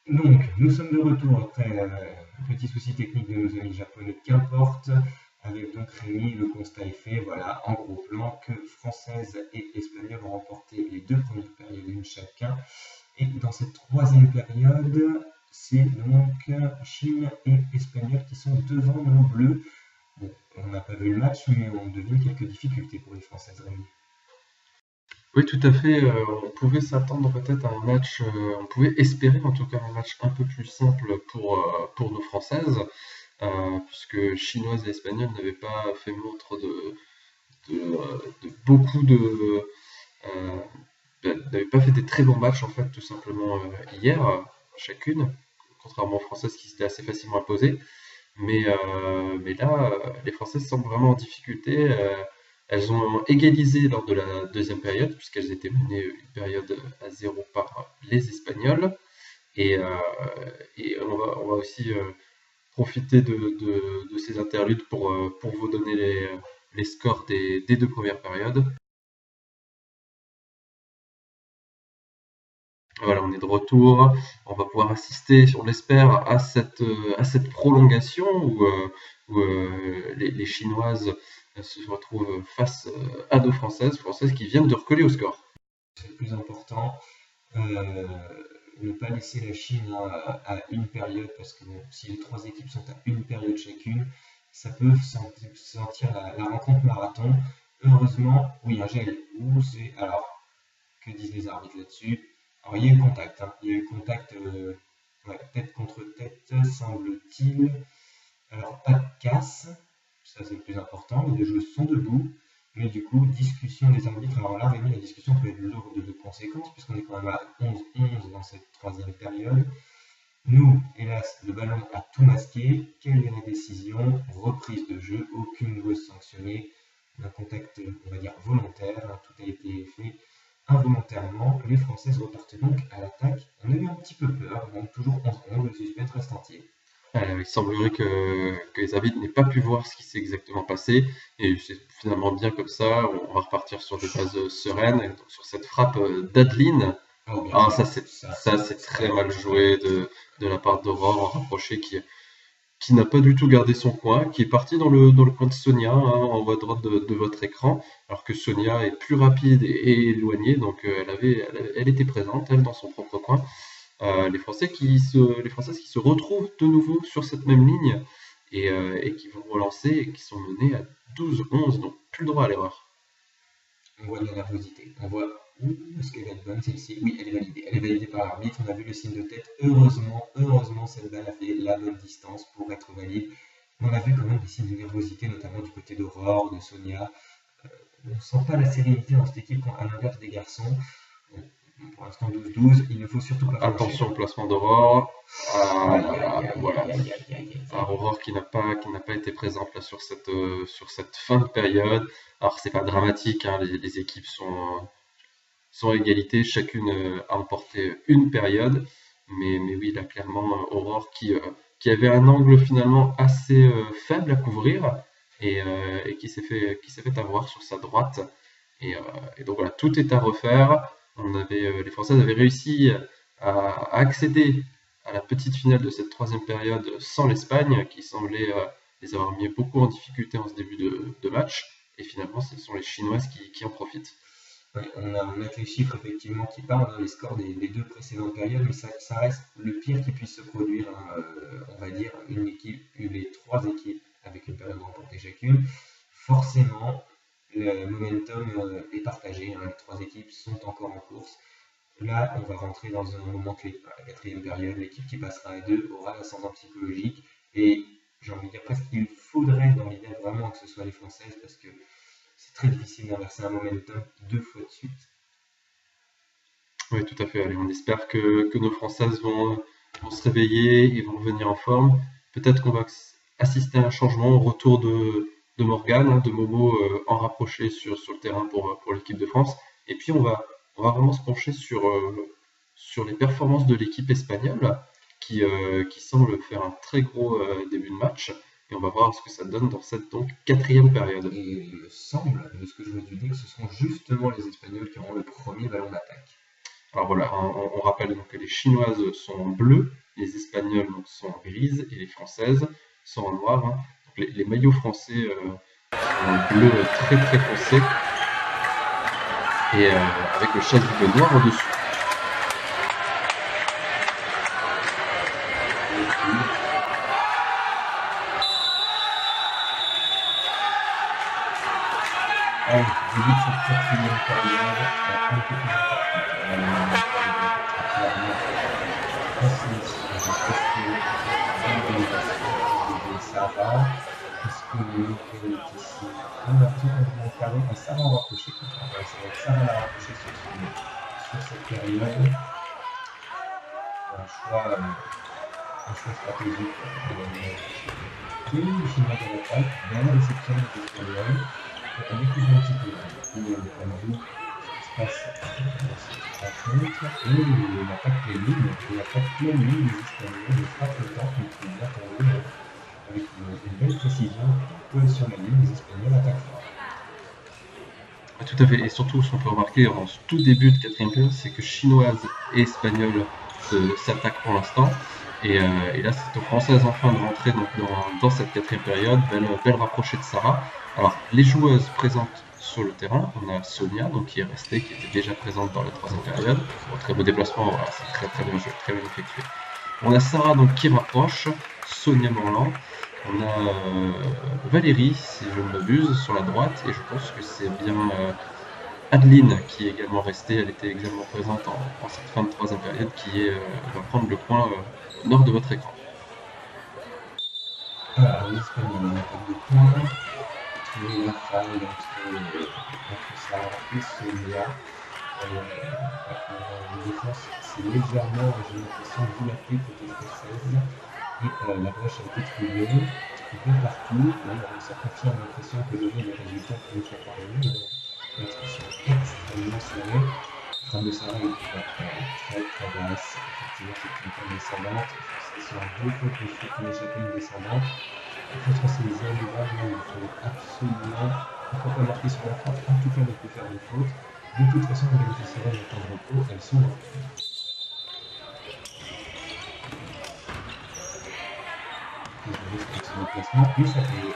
Donc, nous sommes de retour après un petit souci technique de nos amis japonais, qu'importe. Avec donc Rémi, le constat est fait, voilà, en gros plan, que Française et Espagnole ont remporté les deux premières périodes une chacun. Et dans cette troisième période, c'est donc Chine et Espagnol qui sont devant nos Bleus. Bon, on n'a pas vu le match, mais on devine quelques difficultés pour les Françaises, Rémi. Oui, tout à fait. On pouvait s'attendre peut-être à un match, on pouvait espérer en tout cas un match un peu plus simple pour nos Françaises, puisque Chinoises et Espagnoles n'avaient pas fait montre de beaucoup euh, n'avaient pas fait des très bons matchs en fait, tout simplement hier, chacune, contrairement aux Françaises qui s'étaient assez facilement imposées. Mais là, les Françaises semblent vraiment en difficulté. Elles ont égalisé lors de la deuxième période, puisqu'elles étaient menées une période à 0 par les Espagnols. Et, euh, et on va aussi profiter de ces interludes pour vous donner les scores des deux premières périodes. Voilà, on est de retour. On va pouvoir assister, on l'espère, à cette prolongation où les Chinoises se retrouvent face à nos Françaises qui viennent de recoller au score. C'est le plus important. Euh, Ne pas laisser la Chine à une période, parce que bon, si les trois équipes sont à une période chacune, ça peut sentir la rencontre marathon. Heureusement, oui, un gel. Alors, que disent les arbitres là-dessus? Alors, il y a eu contact, hein. Il y a eu contact, ouais, tête contre tête, semble-t-il. Alors, pas de casse, ça c'est le plus important. Les deux joueuses sont debout. Mais du coup, discussion des arbitres. Alors là, Rémi, la discussion peut être lourde de conséquences, puisqu'on est quand même à 11-11 dans cette troisième période. Nous, hélas, le ballon a tout masqué. Quelle est la décision? Reprise de jeu, aucune joueuse sanctionnée. Un contact, on va dire, volontaire. Hein, tout a été fait involontairement. Les Françaises repartent donc à l'attaque. On a eu un petit peu peur, donc toujours 11-11, le suspense reste entier. Il semblerait que les arbitres n'aient pas pu voir ce qui s'est exactement passé, et c'est finalement bien comme ça. On va repartir sur des bases sereines, et donc sur cette frappe d'Adeline. Oh, bien Ah, joué. ça c'est très mal joué de la part d'Aurore en rapproché qui n'a pas du tout gardé son coin, qui est parti dans le coin de Sonia, hein, en haut à droite de votre écran, alors que Sonia est plus rapide et éloignée, donc elle était présente, elle, dans son propre coin. Les Françaises qui se retrouvent de nouveau sur cette même ligne et qui vont relancer et qui sont menées à 12-11, donc plus le droit à l'erreur. On voit de la nervosité. On voit. Est-ce qu'elle va être bonne celle-ci? Oui, elle est validée. Elle est validée par l'arbitre. On a vu le signe de tête. Heureusement, cette balle a fait la bonne distance pour être valide. Mais on a vu quand même des signes de nervosité, notamment du côté d'Aurore, de Sonia. On ne sent pas la sérénité dans cette équipe à l'inverse des garçons. Bon, pour l'instant 12-12, il ne faut surtout pas flancher. Attention au placement d'Aurore. Aïe, aïe, Ah, aïe, voilà. aïe, aïe, aïe, aïe, aïe. Aurore qui n'a pas été présente là sur cette fin de période. Alors c'est pas dramatique, hein, les équipes sont à égalité, chacune a emporté une période. Mais oui, là clairement, Aurore qui avait un angle finalement assez faible à couvrir et qui s'est fait avoir sur sa droite. Et, euh, et donc voilà, tout est à refaire. Les Françaises avaient réussi à accéder à la petite finale de cette troisième période sans l'Espagne, qui semblait les avoir mis beaucoup en difficulté en ce début de match. Et finalement, ce sont les Chinoises qui en profitent. Ouais, on a mettre les chiffres effectivement qui parlent dans les scores des deux précédentes périodes, mais ça reste le pire qui puisse se produire, hein, on va dire, une équipe, les trois équipes avec une période remportée chacune. Forcément, le momentum est partagé, hein, les trois équipes sont encore en course. Là, on va rentrer dans un moment clé. La quatrième période, l'équipe qui passera à deux aura l'ascendant psychologique. Et j'ai envie de dire presque qu'il faudrait dans l'idée vraiment que ce soit les Françaises parce que c'est très difficile d'inverser un momentum deux fois de suite. Oui, tout à fait. Allez, on espère que nos Françaises vont se réveiller et vont revenir en forme. Peut-être qu'on va assister à un changement au retour de Morgane, hein, de Momo en rapproché sur le terrain pour l'équipe de France. Et puis on va vraiment se pencher sur les performances de l'équipe espagnole qui semble faire un très gros début de match. Et on va voir ce que ça donne dans cette donc quatrième période. Et il me semble, de ce que je vois du deck, que ce seront justement les Espagnols qui auront le premier ballon d'attaque. Alors voilà, on rappelle donc que les Chinoises sont en bleu, les Espagnoles donc, sont en grise et les Françaises sont en noir. Hein. Donc, les maillots français sont en bleu très très foncé et avec le chasuble noir en dessous. Début de cette quatrième période, un peu plus importante. Clairement, Français sur le de Sarah. Est-ce que le nickel est ici? On a tout complètement carré. Et Sarah va rapprocher. Ça va être Sarah la rapprocher sur cette période. Un choix stratégique. Tous les Chinois de l'attaque, dans la réception des Espagnols. On découvre un petit peu le point de vue qui se passe en contre et il attaque les lignes, il attaque plein ligne des Espagnols, il frappe le temps et il vient tomber avec une belle précision sur la ligne, les Espagnols attaquent fort. Tout à fait, et surtout ce qu'on peut remarquer en tout début de quatrième période, c'est que Chinoises et Espagnols s'attaquent pour l'instant. Et là, c'est aux Françaises enfin de rentrer donc, dans cette quatrième période, belle rapprochée de Sarah. Alors, les joueuses présentes sur le terrain, on a Sonia, donc, qui est restée, qui était déjà présente dans la troisième période. Bon, très beau déplacement, voilà, c'est très très bien joué, très bien effectué. On a Sarah donc, qui rapproche, Sonia Morland. On a Valérie, si je ne m'abuse, sur la droite, et je pense que c'est bien Adeline qui est également restée, elle était également présente en cette fin de troisième période, qui va prendre le coin nord de votre écran. Alors, les Espagnols ont un de points. Trouver la faille entre Sarah et Sonia. La défense, c'est légèrement, j'ai l'impression, dilatée côté française. Et la brèche a été trouvée un peu partout. Et ça confirme l'impression que j'avais les résultats qui nous sont parvenus. L'attrition extrêmement serrée. La trame de Sarah est très basse. Effectivement, c'est une trame descendante. Les Français sont en deux fautes de suite, mais chacune descendante. Contre ces hommes là, il faut absolument, il ne faut pas marquer sur la frappe, en tout cas, on peut faire des fautes. De toute façon, on bénéficiera d'un temps de repos, elles sont en et ça paye.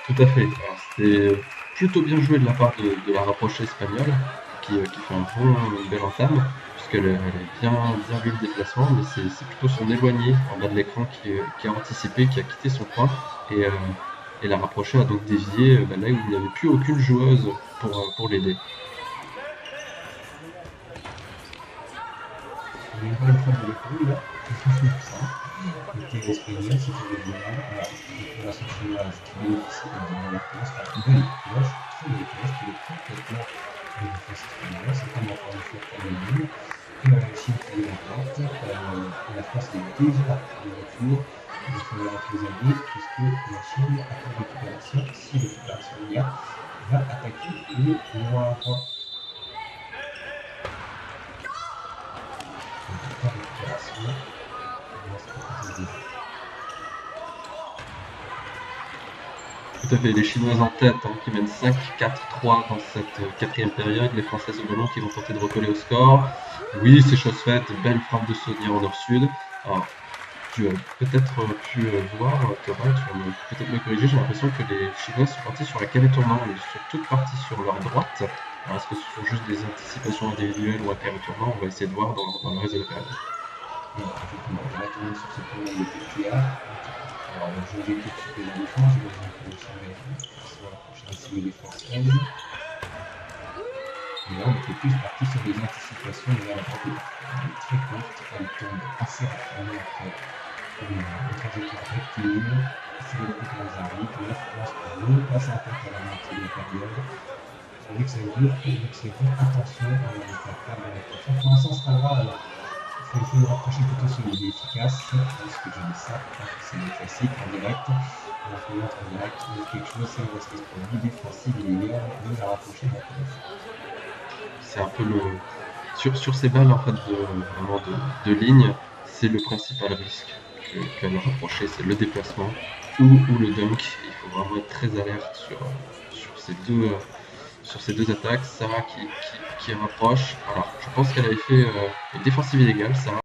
Tout à fait. C'était plutôt bien joué de la part de la rapprochée espagnole, qui fait une belle entame, puisqu'elle a bien vu le déplacement, mais c'est plutôt son éloigné en bas de l'écran qui a anticipé, qui a quitté son coin, et la rapprochée a donc dévié là où il n'y avait plus aucune joueuse pour l'aider. Il y a encore une fois de l'épaule là, côté espagnol, si tu veux bien, la population chinoise qui bénéficie de la cloche, une belle cloche, très belle cloche, qui est complètement de défense espagnole, c'est comme encore une fois pour le ligne. La Chine qui est l'emporte, la France est déjà de retour, il faudra être les alliés, puisque la Chine, après récupération, si récupération il y a, va attaquer les Noirs. Tout à fait, les Chinoises en tête qui mènent 5-4-3 dans cette quatrième période, les Françaises au ballon qui vont tenter de recoller au score. Oui, c'est chose faite, belle frappe de Sonia en nord-sud. Alors, tu as peut-être pu voir, Thomas, tu vas peut-être me corriger, j'ai l'impression que les Chinoises sont parties sur la carré tournant, elles sont toutes parties sur leur droite. Alors, est-ce que ce sont juste des anticipations individuelles ou un carré tournant? On va essayer de voir dans le reste de la période. Oui, effectivement, on va tourner sur ce tournant de PTA. Alors, le jeu d'équipe sur les défenses, je vais vous sur la prochaine cible des Françaises. Et là, on était plus parti sur des anticipations vers la droite. Elle est très courte, elle tombe assez rapidement après une trajectoire rectiligne. C'est le coup dans les arbitres. La France repasse en tête à la moitié de la période. Avec ses deux, attention, on ne va pas perdre l'attention. Pour l'instant, c'est pas grave. Il faut le rapprocher plutôt sur l'idée efficace, parce que je dis ça, c'est le classique en direct. On peut mettre en direct quelque chose, c'est le respect pour l'idée défensive et les liens, de la rapprocher de la place. C'est un peu sur ces balles en fait de ligne, c'est le principal risque que le rapprocher, c'est le déplacement ou le dunk. Il faut vraiment être très alerte sur ces deux attaques. Sarah qui rapproche. Alors, je pense qu'elle avait fait une défensive illégale, ça.